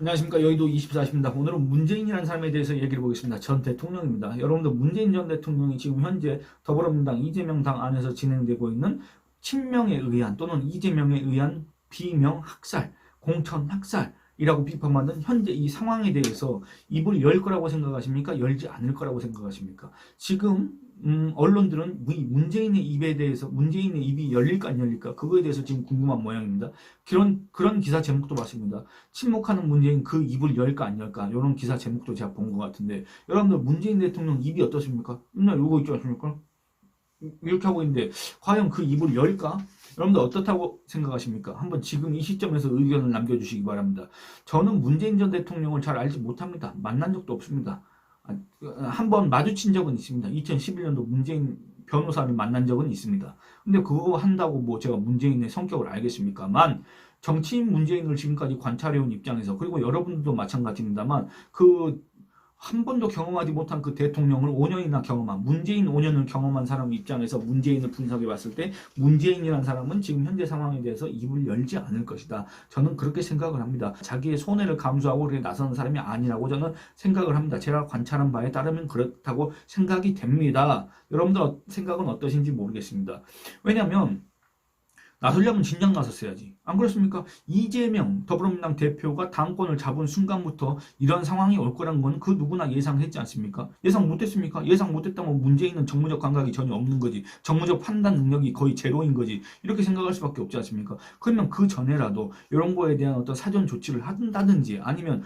안녕하십니까. 여의도 24시입니다. 오늘은 문재인이라는 사람에 대해서 얘기를 보겠습니다. 전 대통령입니다. 여러분들 문재인 전 대통령이 지금 현재 더불어민주당 이재명 당 안에서 진행되고 있는 친명에 의한 또는 이재명에 의한 비명 학살, 공천 학살이라고 비판받는 현재 이 상황에 대해서 입을 열 거라고 생각하십니까? 열지 않을 거라고 생각하십니까? 지금 언론들은 문재인의 입에 대해서 문재인의 입이 열릴까 안 열릴까 그거에 대해서 지금 궁금한 모양입니다. 그런 기사 제목도 봤습니다. 침묵하는 문재인 그 입을 열까 안 열까 이런 기사 제목도 제가 본 것 같은데 여러분들 문재인 대통령 입이 어떻습니까? 맨날 이러고 있지 않습니까? 이렇게 하고 있는데 과연 그 입을 열까? 여러분들 어떻다고 생각하십니까? 한번 지금 이 시점에서 의견을 남겨주시기 바랍니다. 저는 문재인 전 대통령을 잘 알지 못합니다. 만난 적도 없습니다. 한 번 마주친 적은 있습니다. 2011년도 문재인 변호사를 만난 적은 있습니다. 근데 그거 한다고 뭐 제가 문재인의 성격을 알겠습니까만 정치인 문재인을 지금까지 관찰해온 입장에서 그리고 여러분들도 마찬가지입니다만 한 번도 경험하지 못한 그 대통령을 5년이나 경험한 문재인 5년을 경험한 사람 입장에서 문재인을 분석해 봤을 때 문재인이라는 사람은 지금 현재 상황에 대해서 입을 열지 않을 것이다. 저는 그렇게 생각을 합니다. 자기의 손해를 감수하고 그렇게 나서는 사람이 아니라고 저는 생각을 합니다. 제가 관찰한 바에 따르면 그렇다고 생각이 됩니다. 여러분들 생각은 어떠신지 모르겠습니다. 왜냐하면 나서려면 진작 나섰어야지. 안 그렇습니까? 이재명 더불어민주당 대표가 당권을 잡은 순간부터 이런 상황이 올 거란 건 그 누구나 예상했지 않습니까? 예상 못했습니까? 예상 못했다면 문재인은 정무적 감각이 전혀 없는 거지. 정무적 판단 능력이 거의 제로인 거지. 이렇게 생각할 수밖에 없지 않습니까? 그러면 그 전에라도 이런 거에 대한 어떤 사전 조치를 한다든지 아니면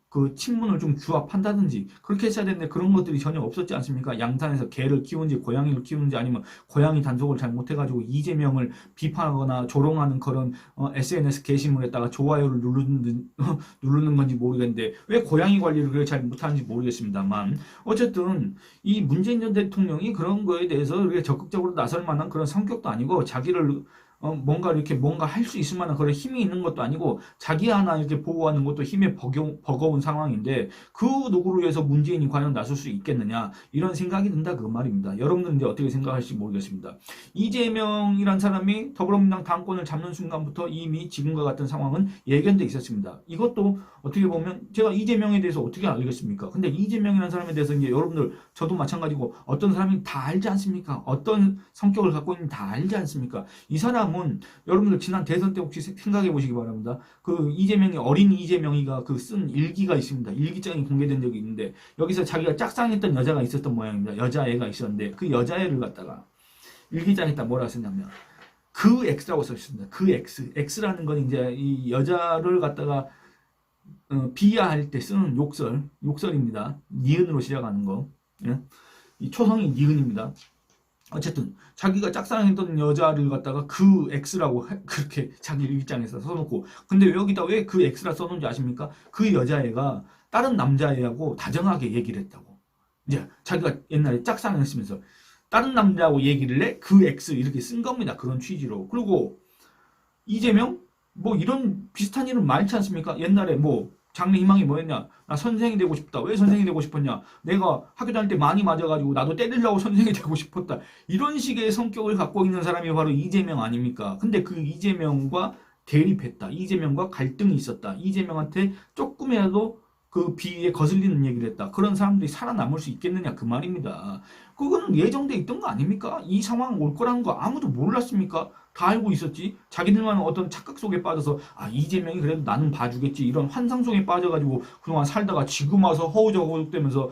그 친문을 좀 규합한다든지 그렇게 했어야 되는데 그런 것들이 전혀 없었지 않습니까? 양산에서 개를 키우는지 고양이를 키우는지 아니면 고양이 단속을 잘못해가지고 이재명을 비판하거나 조롱하는 그런 SNS 게시물에다가 좋아요를 누르는 건지 모르겠는데 왜 고양이 관리를 그렇게 잘 못하는지 모르겠습니다만 어쨌든 이 문재인 전 대통령이 그런 거에 대해서 이렇게 적극적으로 나설 만한 그런 성격도 아니고 자기를 뭔가 이렇게 뭔가 할 수 있을 만한 그런 힘이 있는 것도 아니고 자기 하나 이렇게 보호하는 것도 힘에 버거운 상황인데 그 누구를 위해서 문재인이 과연 나설 수 있겠느냐 이런 생각이 든다 그 말입니다. 여러분들은 이제 어떻게 생각할지 모르겠습니다. 이재명이란 사람이 더불어민주당 당권을 잡는 순간부터 이미 지금과 같은 상황은 예견돼 있었습니다. 이것도 어떻게 보면 제가 이재명에 대해서 어떻게 알겠습니까? 근데 이재명이라는 사람에 대해서 이제 여러분들 저도 마찬가지고 어떤 사람이 다 알지 않습니까? 어떤 성격을 갖고 있는지 다 알지 않습니까? 이 사람은 여러분들 지난 대선 때 혹시 생각해 보시기 바랍니다. 그 이재명이 어린 이재명이가 그 쓴 일기가 있습니다. 일기장이 공개된 적이 있는데 여기서 자기가 짝사랑했던 여자가 있었던 모양입니다. 여자애가 있었는데 그 여자애를 갖다가 일기장에다 뭐라 썼냐면 그 X라고 썼습니다. 그 X. X라는 건 이제 이 여자를 갖다가 비하할 때 쓰는 욕설입니다. 니은으로 시작하는 거. 예? 이 초성이 니은입니다. 어쨌든 자기가 짝사랑했던 여자를 갖다가 그 X라고 그렇게 자기 일기장에서 써놓고 근데 여기다 왜 그 X라 써놓은지 아십니까? 그 여자애가 다른 남자애하고 다정하게 얘기를 했다고. 이제 자기가 옛날에 짝사랑했으면서 다른 남자하고 얘기를 해? 그 X 이렇게 쓴 겁니다. 그런 취지로. 그리고 이재명? 뭐 이런 비슷한 일은 많지 않습니까? 옛날에 뭐 장래 희망이 뭐였냐? 나 선생이 되고 싶다. 왜 선생이 되고 싶었냐? 내가 학교 다닐 때 많이 맞아가지고 나도 때리려고 선생이 되고 싶었다. 이런 식의 성격을 갖고 있는 사람이 바로 이재명 아닙니까? 근데 그 이재명과 대립했다. 이재명과 갈등이 있었다. 이재명한테 조금이라도 그 비위에 거슬리는 얘기를 했다. 그런 사람들이 살아남을 수 있겠느냐 그 말입니다. 그거는 예정돼 있던 거 아닙니까? 이 상황 올 거라는 거 아무도 몰랐습니까? 다 알고 있었지. 자기들만 어떤 착각 속에 빠져서 이재명이 그래도 나는 봐주겠지 이런 환상 속에 빠져가지고 그동안 살다가 지금 와서 허우적허우적대면서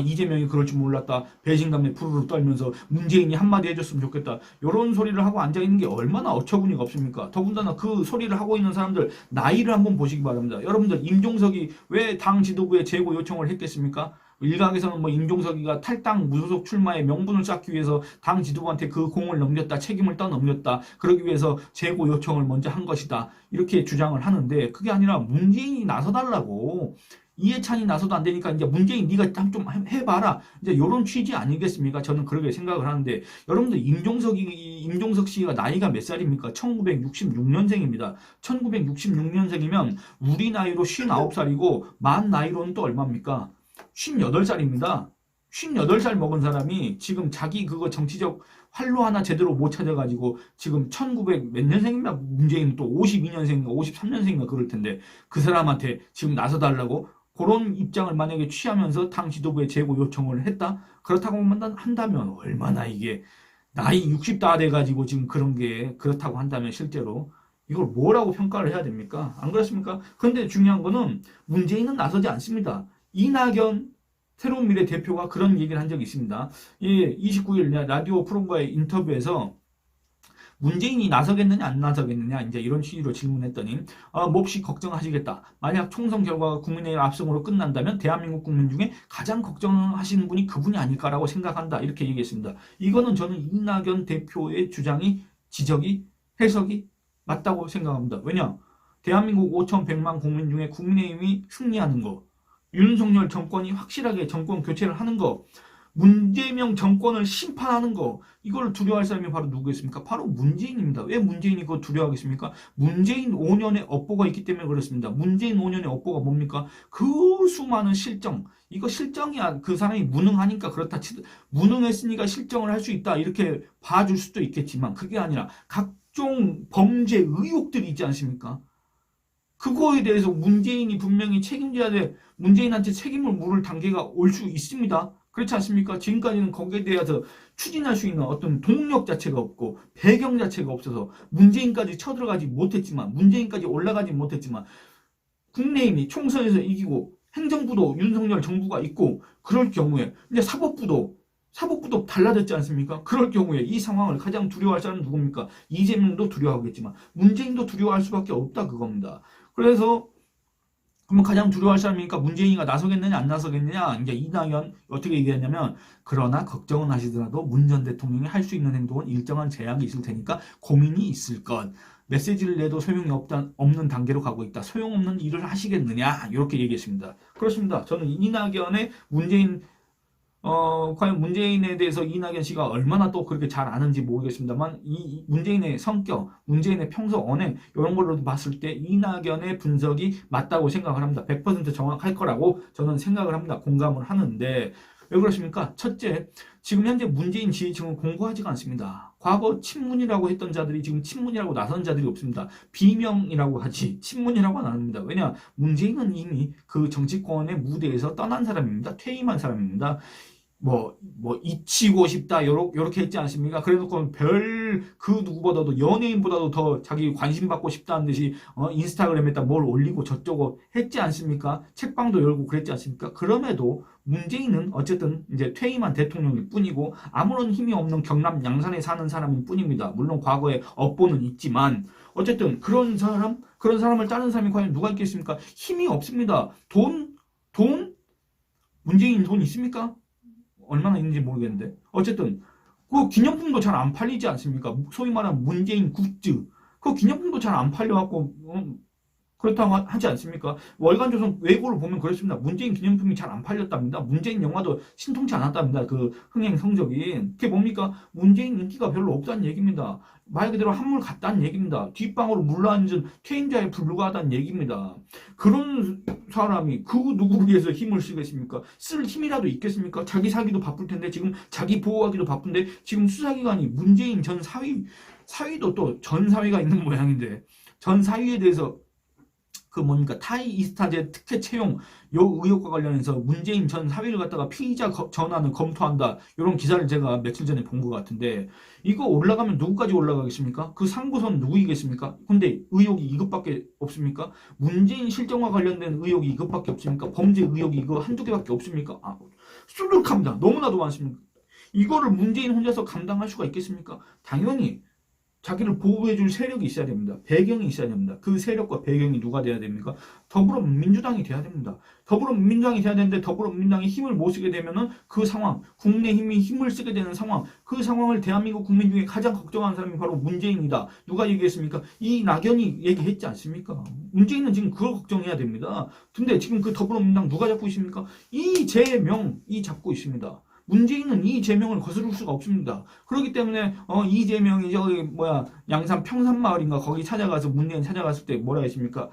이재명이 그럴 줄 몰랐다. 배신감에 푸르르 떨면서 문재인이 한마디 해줬으면 좋겠다. 이런 소리를 하고 앉아있는 게 얼마나 어처구니가 없습니까? 더군다나 그 소리를 하고 있는 사람들 나이를 한번 보시기 바랍니다. 여러분들 임종석이 왜 당 지도부에 재고 요청을 했겠습니까? 일각에서는 뭐 임종석이가 탈당 무소속 출마의 명분을 쌓기 위해서 당 지도부한테 그 공을 넘겼다, 책임을 떠넘겼다, 그러기 위해서 재고 요청을 먼저 한 것이다 이렇게 주장을 하는데 그게 아니라 문재인이 나서달라고. 이해찬이 나서도 안 되니까 이제 문재인 네가 좀 해봐라 이제 이런 취지 아니겠습니까? 저는 그렇게 생각을 하는데 여러분들 임종석 씨가 나이가 몇 살입니까? 1966년생입니다. 1966년생이면 우리 나이로 59살이고 만 나이로는 또 얼마입니까? 58살입니다. 58살 먹은 사람이 지금 자기 그거 정치적 활로 하나 제대로 못 찾아가지고 지금 1900 몇 년생인가 문재인 또 52년생인가 53년생인가 그럴 텐데 그 사람한테 지금 나서달라고 그런 입장을 만약에 취하면서 당 지도부에 재고 요청을 했다? 그렇다고 한다면 얼마나 이게 나이 60 다 돼가지고 지금 그런 게 그렇다고 한다면 실제로 이걸 뭐라고 평가를 해야 됩니까? 안 그렇습니까? 근데 중요한 거는 문재인은 나서지 않습니다. 이낙연 새로운 미래 대표가 그런 얘기를 한 적이 있습니다. 예, 29일 라디오 프로과의 인터뷰에서 문재인이 나서겠느냐 안 나서겠느냐 이제 이런 취지로 질문했더니 몹시 걱정하시겠다. 만약 총선 결과가 국민의힘 압승으로 끝난다면 대한민국 국민 중에 가장 걱정하시는 분이 그분이 아닐까라고 생각한다. 이렇게 얘기했습니다. 이거는 저는 이낙연 대표의 주장이 지적이 해석이 맞다고 생각합니다. 왜냐? 대한민국 5,100만 국민 중에 국민의힘이 승리하는 거, 윤석열 정권이 확실하게 정권 교체를 하는 거, 문재명 정권을 심판하는 거, 이걸 두려워할 사람이 바로 누구겠습니까? 바로 문재인입니다. 왜 문재인이 그거 두려워하겠습니까? 문재인 5년의 업보가 있기 때문에 그렇습니다. 문재인 5년의 업보가 뭡니까? 그 수많은 실정, 이거 실정이야. 그 사람이 무능하니까 그렇다 무능했으니까 실정을 할 수 있다. 이렇게 봐줄 수도 있겠지만 그게 아니라 각종 범죄 의혹들이 있지 않습니까? 그거에 대해서 문재인이 분명히 책임져야 돼. 문재인한테 책임을 물을 단계가 올 수 있습니다. 그렇지 않습니까? 지금까지는 거기에 대해서 추진할 수 있는 어떤 동력 자체가 없고 배경 자체가 없어서 문재인까지 쳐들어가지 못했지만 문재인까지 올라가지 못했지만 국내임이 총선에서 이기고 행정부도 윤석열 정부가 있고 그럴 경우에 이제 사법부도 달라졌지 않습니까? 그럴 경우에 이 상황을 가장 두려워할 사람은 누굽니까? 이재명도 두려워하겠지만 문재인도 두려워할 수밖에 없다 그겁니다. 그래서 그러면 가장 두려워할 사람이니까 문재인이가 나서겠느냐 안 나서겠느냐 이제 이낙연 어떻게 얘기했냐면 그러나 걱정은 하시더라도 문 전 대통령이 할 수 있는 행동은 일정한 제약이 있을 테니까 고민이 있을 것. 메시지를 내도 소용이 없는 단계로 가고 있다. 소용없는 일을 하시겠느냐 이렇게 얘기했습니다. 그렇습니다. 저는 이낙연의 문재인 과연 문재인에 대해서 이낙연 씨가 얼마나 또 그렇게 잘 아는지 모르겠습니다만 이 문재인의 성격, 문재인의 평소 언행 이런 걸로 봤을 때 이낙연의 분석이 맞다고 생각을 합니다. 100% 정확할 거라고 저는 생각을 합니다. 공감을 하는데 왜 그렇습니까? 첫째, 지금 현재 문재인 지지층은 공고하지가 않습니다. 과거 친문이라고 했던 자들이 지금 친문이라고 나선 자들이 없습니다. 비명이라고 하지 친문이라고 안 합니다. 왜냐? 문재인은 이미 그 정치권의 무대에서 떠난 사람입니다. 퇴임한 사람입니다. 잊히고 싶다, 요렇게 했지 않습니까? 그래놓고 그 누구보다도 연예인보다도 더 자기 관심 받고 싶다는 듯이, 인스타그램에다 뭘 올리고 저쩌고 했지 않습니까? 책방도 열고 그랬지 않습니까? 그럼에도 문재인은 어쨌든 이제 퇴임한 대통령일 뿐이고, 아무런 힘이 없는 경남 양산에 사는 사람일 뿐입니다. 물론 과거에 업보는 있지만, 어쨌든 그런 사람을 짜는 사람이 과연 누가 있겠습니까? 힘이 없습니다. 문재인 돈 있습니까? 얼마나 있는지 모르겠는데 어쨌든 그 기념품도 잘 안 팔리지 않습니까? 소위 말하는 문재인 굿즈 그 기념품도 잘 안 팔려갖고 그렇다고 하지 않습니까? 월간조선 외고를 보면 그렇습니다. 문재인 기념품이 잘 안 팔렸답니다. 문재인 영화도 신통치 않았답니다. 그 흥행 성적이. 그게 뭡니까? 문재인 인기가 별로 없다는 얘기입니다. 말 그대로 한물 같다는 얘기입니다. 뒷방으로 물러앉은 퇴임자에 불과하다는 얘기입니다. 그런 사람이 그 누구를 위해서 힘을 쓰겠습니까? 쓸 힘이라도 있겠습니까? 자기 살기도 바쁠 텐데 지금 자기 보호하기도 바쁜데 지금 수사기관이 문재인 전 사위도 또 전 사위가 있는 모양인데 전 사위에 대해서 타이 이스타제 특혜 채용 요 의혹과 관련해서 문재인 전 사위를 갖다가 피의자 전환을 검토한다. 이런 기사를 제가 며칠 전에 본 것 같은데 이거 올라가면 누구까지 올라가겠습니까? 그 상부선 누구이겠습니까? 근데 의혹이 이것밖에 없습니까? 문재인 실정과 관련된 의혹이 이것밖에 없습니까? 범죄 의혹이 이거 한두 개밖에 없습니까? 수북합니다. 너무나도 많습니다. 이거를 문재인 혼자서 감당할 수가 있겠습니까? 당연히 자기를 보호해줄 세력이 있어야 됩니다. 배경이 있어야 됩니다. 그 세력과 배경이 누가 돼야 됩니까? 더불어민주당이 돼야 됩니다. 더불어민주당이 돼야 되는데 더불어민주당이 힘을 못 쓰게 되면은 그 상황, 국내힘이 힘을 쓰게 되는 상황, 그 상황을 대한민국 국민 중에 가장 걱정하는 사람이 바로 문재인이다. 누가 얘기했습니까? 이낙연이 얘기했지 않습니까? 문재인은 지금 그걸 걱정해야 됩니다. 근데 지금 그 더불어민주당 누가 잡고 있습니까? 이재명이 잡고 있습니다. 문재인은 이재명을 거스를 수가 없습니다. 그렇기 때문에 이재명이 양산 평산마을인가 거기 찾아가서 문재인 찾아갔을 때 뭐라 했습니까?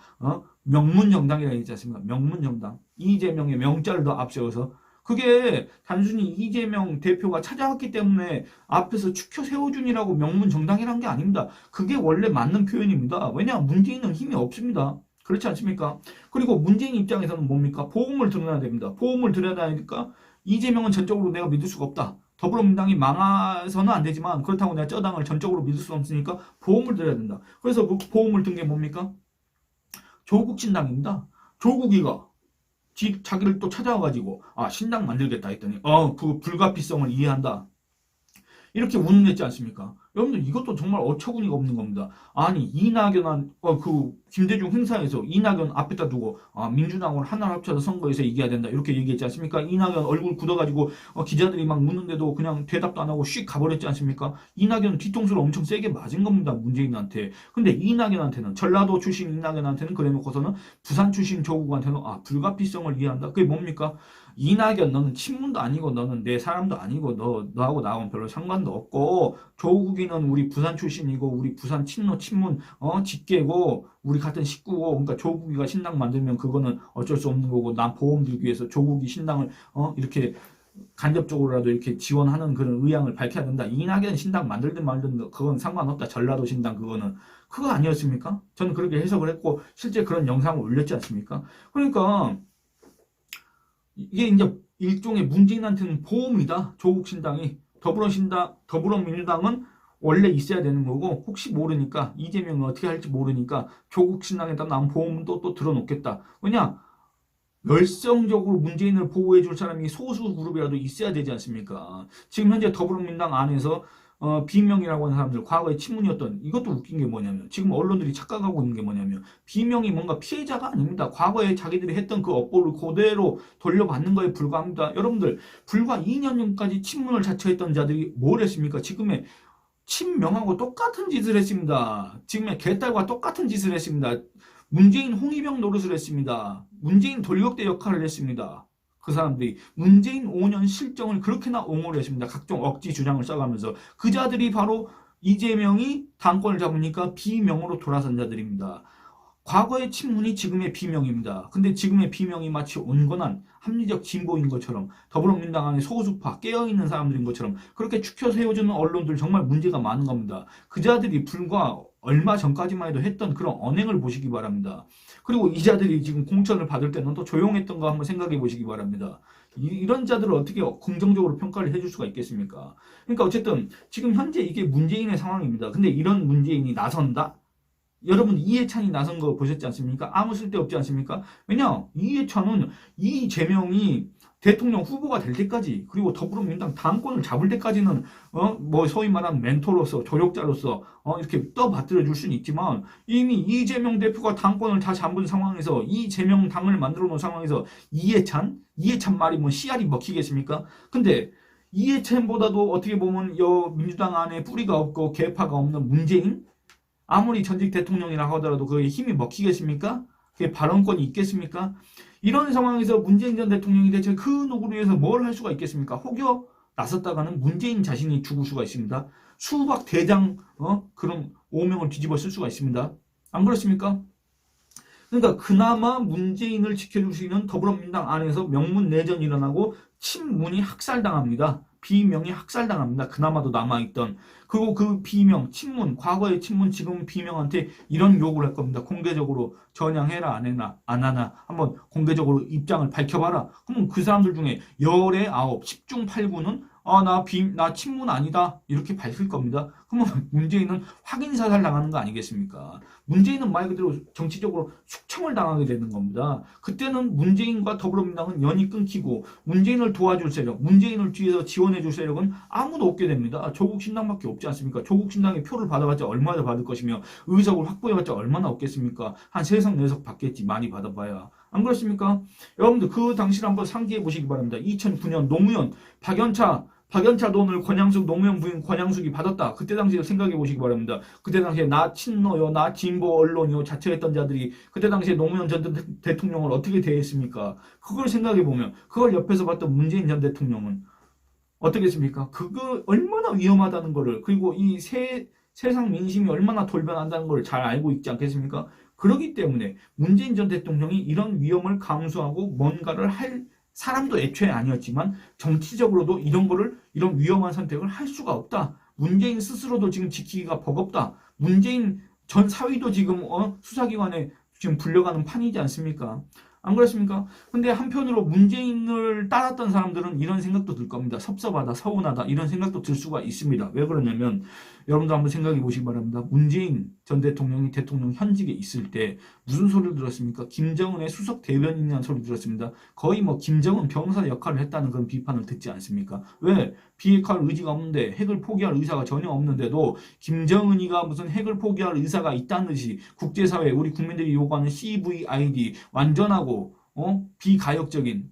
명문정당이라고 했지 않습니까? 명문정당. 이재명의 명자를 더 앞세워서 그게 단순히 이재명 대표가 찾아왔기 때문에 앞에서 추켜 세워준이라고 명문 정당이란 게 아닙니다. 그게 원래 맞는 표현입니다. 왜냐하면 문재인은 힘이 없습니다. 그렇지 않습니까? 그리고 문재인 입장에서는 뭡니까? 보험을 들어야 됩니다. 보험을 들어야 되니까 이재명은 전적으로 내가 믿을 수가 없다. 더불어민주당이 망해서는 안 되지만 그렇다고 내가 저 당을 전적으로 믿을 수 없으니까 보험을 들어야 된다. 그래서 그 보험을 든 게 뭡니까? 조국 신당입니다. 조국이가 자기를 또 찾아와가지고 신당 만들겠다 했더니 그 불가피성을 이해한다. 이렇게 운운했지 않습니까? 여러분들 이것도 정말 어처구니가 없는 겁니다. 아니 이낙연 그 김대중 행사에서 이낙연 앞에다 두고 민주당을 하나를 합쳐서 선거에서 이겨야 된다 이렇게 얘기했지 않습니까? 이낙연 얼굴 굳어가지고 기자들이 막 묻는데도 그냥 대답도 안 하고 씩 가버렸지 않습니까? 이낙연 뒤통수를 엄청 세게 맞은 겁니다. 문재인한테. 근데 이낙연한테는 전라도 출신 이낙연한테는 그래놓고서는 부산 출신 조국한테는 불가피성을 이해한다. 그게 뭡니까? 이낙연 너는 친문도 아니고 너는 내 사람도 아니고 너하고 나하고는 별로 상관도 없고 조국이는 우리 부산 출신이고 우리 부산 친문 직계고 우리 같은 식구고 그러니까 조국이가 신당 만들면 그거는 어쩔 수 없는 거고 난 보험 들기 위해서 조국이 신당을 이렇게 간접적으로라도 이렇게 지원하는 그런 의향을 밝혀야 된다. 이낙연 신당 만들든 말든 그건 상관없다. 전라도 신당 그거 아니었습니까? 저는 그렇게 해석을 했고 실제 그런 영상을 올렸지 않습니까? 그러니까 이게 이제 일종의 문재인한테는 보험이다. 조국 신당이 더불어민주당은 원래 있어야 되는 거고 혹시 모르니까 이재명이 어떻게 할지 모르니까 조국 신당에다 나온 보험도 또 들어놓겠다. 왜냐? 열성적으로 문재인을 보호해 줄 사람이 소수 그룹이라도 있어야 되지 않습니까? 지금 현재 더불어민주당 안에서 비명이라고 하는 사람들 과거에 친문이었던 이것도 웃긴 게 뭐냐면 지금 언론들이 착각하고 있는 게 뭐냐면 비명이 뭔가 피해자가 아닙니다. 과거에 자기들이 했던 그 업보를 그대로 돌려받는 거에 불과합니다. 여러분들 불과 2년 전까지 친문을 자처했던 자들이 뭘 했습니까? 지금의 친명하고 똑같은 짓을 했습니다. 지금의 개딸과 똑같은 짓을 했습니다. 문재인 홍위병 노릇을 했습니다. 문재인 돌격대 역할을 했습니다. 그 사람들이 문재인 5년 실정을 그렇게나 옹호를 했습니다. 각종 억지 주장을 써가면서 그 자들이 바로 이재명이 당권을 잡으니까 비명으로 돌아선 자들입니다. 과거의 친문이 지금의 비명입니다. 근데 지금의 비명이 마치 온건한 합리적 진보인 것처럼 더불어민주당 안에 소수파 깨어있는 사람들인 것처럼 그렇게 축혀 세워주는 언론들 정말 문제가 많은 겁니다. 그 자들이 불과 얼마 전까지만 해도 했던 그런 언행을 보시기 바랍니다. 그리고 이 자들이 지금 공천을 받을 때는 또 조용했던 거 한번 생각해 보시기 바랍니다. 이런 자들을 어떻게 긍정적으로 평가를 해줄 수가 있겠습니까? 그러니까 어쨌든 지금 현재 이게 문재인의 상황입니다. 근데 이런 문재인이 나선다? 여러분 이해찬이 나선 거 보셨지 않습니까? 아무 쓸데없지 않습니까? 왜냐? 이해찬은 이재명이 대통령 후보가 될 때까지 그리고 더불어민주당 당권을 잡을 때까지는 뭐 소위 말하는 멘토로서 조력자로서 이렇게 떠받들어 줄 수는 있지만 이미 이재명 대표가 당권을 다 잡은 상황에서 이재명 당을 만들어 놓은 상황에서 이해찬 말이 뭐 씨알이 먹히겠습니까? 근데 이해찬보다도 어떻게 보면 민주당 안에 뿌리가 없고 계파가 없는 문재인 아무리 전직 대통령이라 하더라도 그게 힘이 먹히겠습니까? 그게 발언권이 있겠습니까? 이런 상황에서 문재인 전 대통령이 대체 그 누구를 위해서 뭘 할 수가 있겠습니까? 혹여 나섰다가는 문재인 자신이 죽을 수가 있습니다. 수박 대장 그런 오명을 뒤집어 쓸 수가 있습니다. 안 그렇습니까? 그러니까 그나마 문재인을 지켜줄 수 있는 더불어민주당 안에서 명문 내전이 일어나고 친문이 학살당합니다. 비명이 학살당합니다. 그나마도 남아있던. 그리고 그 비명, 친문, 과거의 친문, 지금 비명한테 이런 욕을 할 겁니다. 공개적으로 전향해라, 안 하나. 한번 공개적으로 입장을 밝혀봐라. 그러면 그 사람들 중에 열의 9, 10중 8구는 나 친문 아니다. 이렇게 밝힐 겁니다. 그러면 문재인은 확인사살 당하는 거 아니겠습니까? 문재인은 말 그대로 정치적으로 숙청을 당하게 되는 겁니다. 그때는 문재인과 더불어민주당은 연이 끊기고 문재인을 도와줄 세력, 문재인을 뒤에서 지원해줄 세력은 아무도 없게 됩니다. 조국 신당밖에 없지 않습니까? 조국 신당의 표를 받아봤자 얼마나 받을 것이며 의석을 확보해봤자 얼마나 없겠습니까? 한 3석, 4석 받겠지. 많이 받아봐야. 안 그렇습니까? 여러분들 그 당시를 한번 상기해 보시기 바랍니다. 2009년 노무현, 박연차 돈을 노무현 부인 권양숙이 받았다. 그때 당시에 생각해 보시기 바랍니다. 그때 당시에 나 친노요, 나 진보 언론이요 자처했던 자들이 그때 당시에 노무현 전 대통령을 어떻게 대했습니까? 그걸 생각해 보면 그걸 옆에서 봤던 문재인 전 대통령은 어떻겠습니까? 그거 얼마나 위험하다는 거를 그리고 이 세상 민심이 얼마나 돌변한다는 걸 잘 알고 있지 않겠습니까? 그렇기 때문에 문재인 전 대통령이 이런 위험을 감수하고 뭔가를 할 사람도 애초에 아니었지만 정치적으로도 이런 거를 이런 위험한 선택을 할 수가 없다. 문재인 스스로도 지금 지키기가 버겁다. 문재인 전 사위도 지금 수사기관에 지금 불려가는 판이지 않습니까? 안 그렇습니까? 근데 한편으로 문재인을 따랐던 사람들은 이런 생각도 들 겁니다. 섭섭하다, 서운하다 이런 생각도 들 수가 있습니다. 왜 그러냐면 여러분도 한번 생각해 보시기 바랍니다. 문재인 전 대통령이 대통령 현직에 있을 때 무슨 소리를 들었습니까? 김정은의 수석 대변인이라는 소리 들었습니다. 거의 뭐 김정은 병사 역할을 했다는 그런 비판을 듣지 않습니까? 왜? 비핵화할 의지가 없는데 핵을 포기할 의사가 전혀 없는데도 김정은이가 무슨 핵을 포기할 의사가 있다는 듯이 국제사회 우리 국민들이 요구하는 CVID 완전하고 비가역적인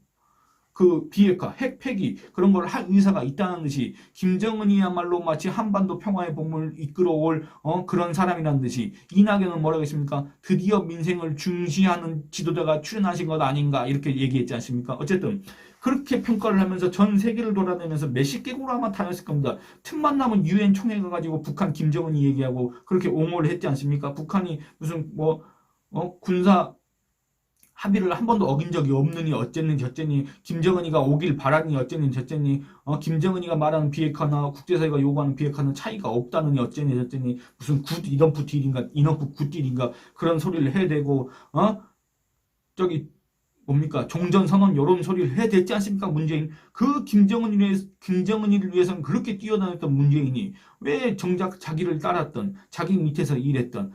그 비핵화, 핵 폐기 그런 걸 할 의사가 있다는 듯이 김정은이야말로 마치 한반도 평화의 봄을 이끌어올 그런 사람이라는 듯이 이낙연은 뭐라고 했습니까? 드디어 민생을 중시하는 지도자가 출연하신 것 아닌가 이렇게 얘기했지 않습니까? 어쨌든 그렇게 평가를 하면서 전 세계를 돌아다니면서 몇십 개국을 아마 다녔을 겁니다. 틈만 나면 유엔 총회 가가지고 북한 김정은이 얘기하고 그렇게 옹호를 했지 않습니까? 북한이 무슨 군사 합의를 한 번도 어긴 적이 없느니 어쨌니 저쨌니 김정은이가 오길 바라니 어쨌니 저쨌니 김정은이가 말하는 비핵화나 국제사회가 요구하는 비핵화는 차이가 없다느니 어쨌니 저쨌니 무슨 굿 이너프 딜인가 이너프 굿딜인가 그런 소리를 해대고 저기 뭡니까 종전선언 이런 소리를 해댔지 않습니까 문재인 그 김정은이를 위해서는 그렇게 뛰어다녔던 문재인이 왜 정작 자기를 따랐던 자기 밑에서 일했던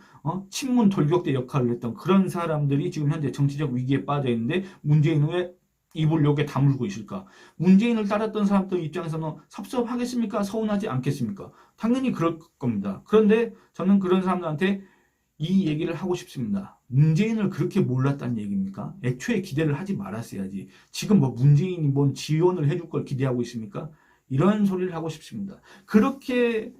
친문 돌격대 역할을 했던 그런 사람들이 지금 현재 정치적 위기에 빠져 있는데 문재인은 왜 입을 요게 다물고 있을까? 문재인을 따랐던 사람들 입장에서는 섭섭하겠습니까? 서운하지 않겠습니까? 당연히 그럴 겁니다. 그런데 저는 그런 사람들한테 이 얘기를 하고 싶습니다. 문재인을 그렇게 몰랐다는 얘기입니까? 애초에 기대를 하지 말았어야지. 지금 뭐 문재인이 뭔 지원을 해줄 걸 기대하고 있습니까? 이런 소리를 하고 싶습니다. 그렇게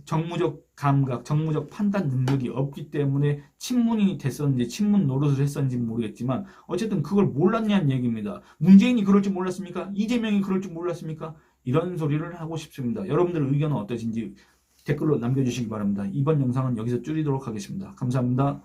정무적 감각, 정무적 판단 능력이 없기 때문에 친문이 됐었는지 친문 노릇을 했었는지 모르겠지만 어쨌든 그걸 몰랐냐는 얘기입니다. 문재인이 그럴 줄 몰랐습니까? 이재명이 그럴 줄 몰랐습니까? 이런 소리를 하고 싶습니다. 여러분들의 의견은 어떠신지 댓글로 남겨주시기 바랍니다. 이번 영상은 여기서 줄이도록 하겠습니다. 감사합니다.